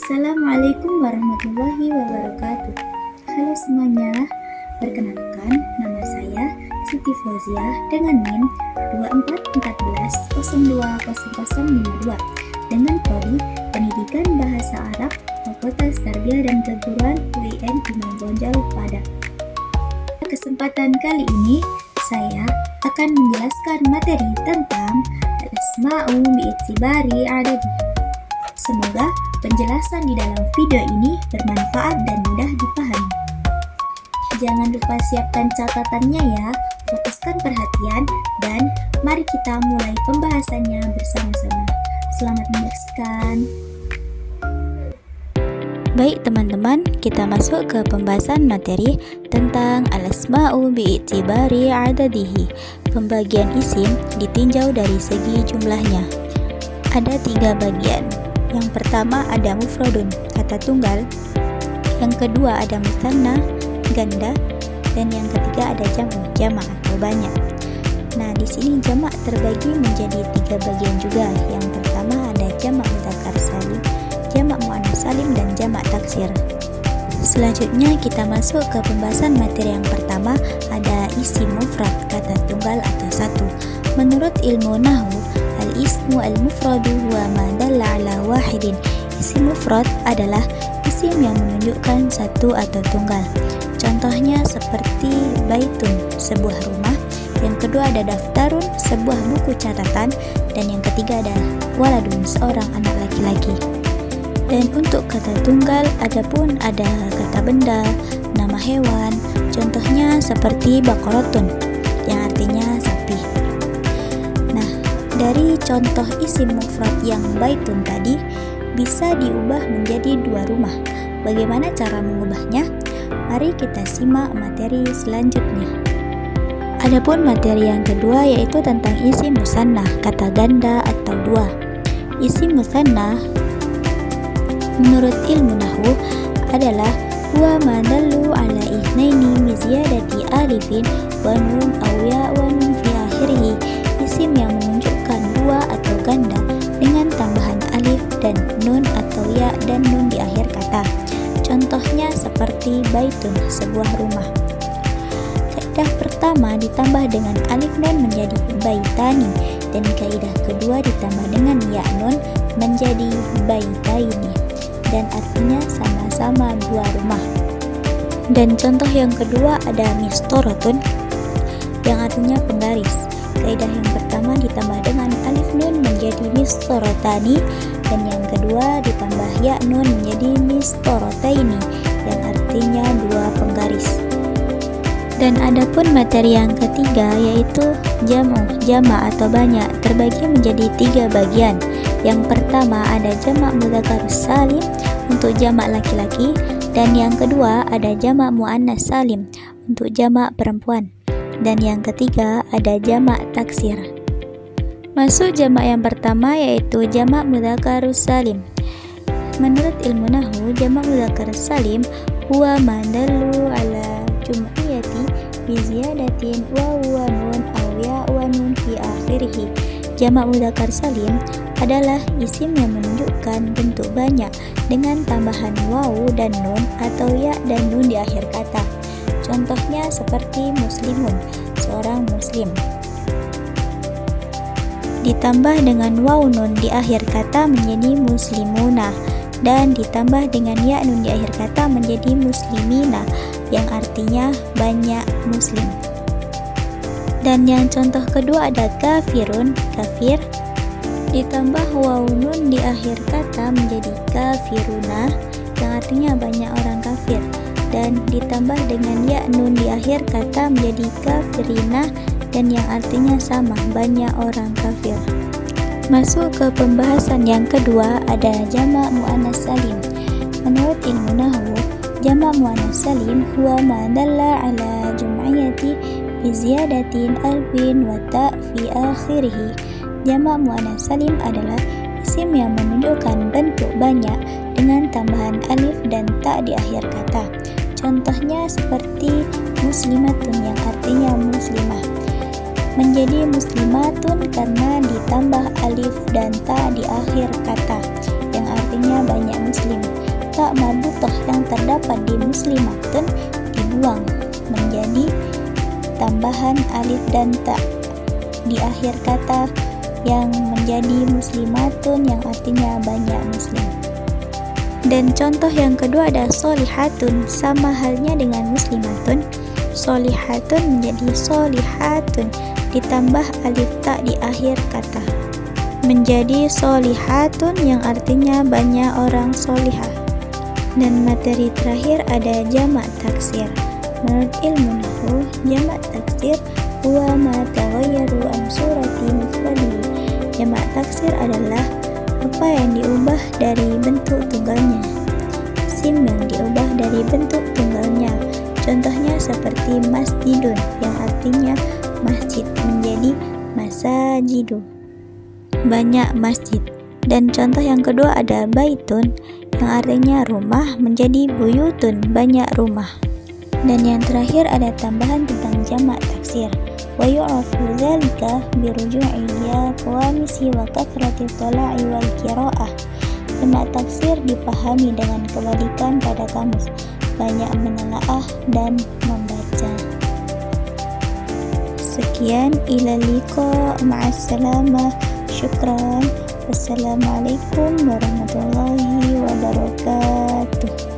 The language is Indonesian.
Assalamualaikum warahmatullahi wabarakatuh. Halo semuanya, perkenalkan nama saya Siti Fauziah dengan NIM 2414020052 dengan prodi Pendidikan Bahasa Arab Fakultas Tarbiyah dan Keguruan UIN Imam Bonjol pada kesempatan kali ini saya akan menjelaskan materi tentang al-asma'u bi'itibari adadi. Semoga penjelasan di dalam video ini bermanfaat dan mudah dipahami. Jangan lupa siapkan catatannya ya, fokuskan perhatian, dan mari kita mulai pembahasannya bersama-sama. Selamat menyaksikan. Baik teman-teman, kita masuk ke pembahasan materi tentang al-asma'u bi'itibari adadihi. Pembagian isim ditinjau dari segi jumlahnya. Ada 3 bagian. Yang pertama ada mufradun, kata tunggal. Yang kedua ada musanna, ganda, dan yang ketiga ada jamak atau banyak. Nah, di sini jamak terbagi menjadi 3 bagian juga. Yang pertama ada jamak mudzakkar salim, jamak muannats salim, dan jamak taksir. Selanjutnya kita masuk ke pembahasan materi yang pertama, ada isim mufrad, kata tunggal atau satu. Menurut ilmu nahwu, al-ismu al-mufradu huwa ma dalla ala wahidin. Isim mufrad adalah isim yang menunjukkan satu atau tunggal. Contohnya seperti baitun, sebuah rumah. Yang kedua ada daftarun, sebuah buku catatan. Dan yang ketiga ada waladun, seorang anak laki-laki. Dan untuk kata tunggal adapun ada kata benda, nama hewan. Contohnya seperti baqaratun, yang artinya sapi. Dari contoh isim mufrad yang baitun tadi bisa diubah menjadi 2 rumah. Bagaimana cara mengubahnya? Mari kita simak materi selanjutnya. Adapun materi yang kedua yaitu tentang isim musanna, kata ganda atau 2. Isim musanna menurut ilmu nahwu adalah huwa ma dallu ala itsnaini bi ziyadati alifin wa nun aw ya wa nun fi akhirih. Isim yang menunjukkan 2 atau ganda dengan tambahan alif dan nun atau ya dan nun di akhir kata. Contohnya seperti baitun, sebuah rumah. Kaidah pertama ditambah dengan alif nun menjadi baitani, dan kaidah kedua ditambah dengan ya nun menjadi baitaini, dan artinya sama-sama 2 rumah. Dan contoh yang kedua ada mistoratun, yang artinya penggaris. Kaidah yang pertama ditambah dengan alif nun menjadi mistoratani, dan yang kedua ditambah ya nun menjadi mistorataini, yang artinya 2 penggaris. Dan adapun materi yang ketiga yaitu jamak atau banyak, terbagi menjadi 3 bagian. Yang pertama ada jamak mudzakkar salim untuk jamak laki-laki, dan yang kedua ada jamak muannats salim untuk jamak perempuan. Dan yang ketiga ada jamak taksir. Masuk jamak yang pertama yaitu jamak mudzakkar salim. Menurut ilmu nahwu, jamak mudzakkar salim huwa ma dallu ala jum'iyati bi ziyadatin wa huwa nun aw ya wa nun fi akhirih. Jamak mudzakkar salim adalah isim yang menunjukkan bentuk banyak dengan tambahan waw dan nun atau ya dan nun di akhir kata. Contohnya seperti muslimun, seorang muslim. Ditambah dengan waw nun di akhir kata menjadi muslimuna, dan ditambah dengan ya nun di akhir kata menjadi muslimina, yang artinya banyak muslim. Dan yang contoh kedua ada kafirun, kafir. Ditambah waw nun di akhir kata menjadi kafiruna, yang artinya banyak orang kafir. Dan ditambah dengan ya nun di akhir kata menjadi kafirina, dan yang artinya sama, banyak orang kafir. Masuk ke pembahasan yang kedua ada jamak muannats salim. Menurut ilmu nahwu, jamak muannats salim huwa ma dalla ala jum'iyati bi ziyadatin alfin wa ta fi akhirih. Jamak muannats salim adalah isim yang menunjukkan bentuk banyak dengan tambahan alif dan ta di akhir kata. Contohnya seperti muslimatun, yang artinya muslimah. Menjadi muslimatun karena ditambah alif dan ta di akhir kata, yang artinya banyak muslim. contoh yang terdapat di muslimatun dibuang menjadi tambahan alif dan ta di akhir kata yang menjadi muslimatun yang artinya banyak muslim. Dan contoh yang kedua ada solihatun, sama halnya dengan muslimatun. Solihatun menjadi solihatun ditambah alif ta di akhir kata menjadi solihatun yang artinya banyak orang solihah. Dan materi terakhir ada jamak taksir. Menurut ilmu nahwu, jamak taksir huwa ma taghayyaru an surati mufradihi. Jamak taksir adalah apa yang diubah dari bentuk tunggalnya. Sim yang diubah dari bentuk tunggalnya. Contohnya seperti masjidun yang artinya masjid menjadi masajidu, banyak masjid. Dan contoh yang kedua ada baitun yang artinya rumah menjadi buyutun, banyak rumah. Dan yang terakhir ada tambahan tentang jamak taksir. Wa yu'rafu dzalika bi ruju'i ila qawamisi wa kathrati thala'i wal qira'ah. Jamak taksir dipahami dengan kebalikan pada kamus, banyak menelaah dan membaca. Sekian, ila liqa, ma'assalamah, syukran. Wassalamualaikum warahmatullahi wabarakatuh.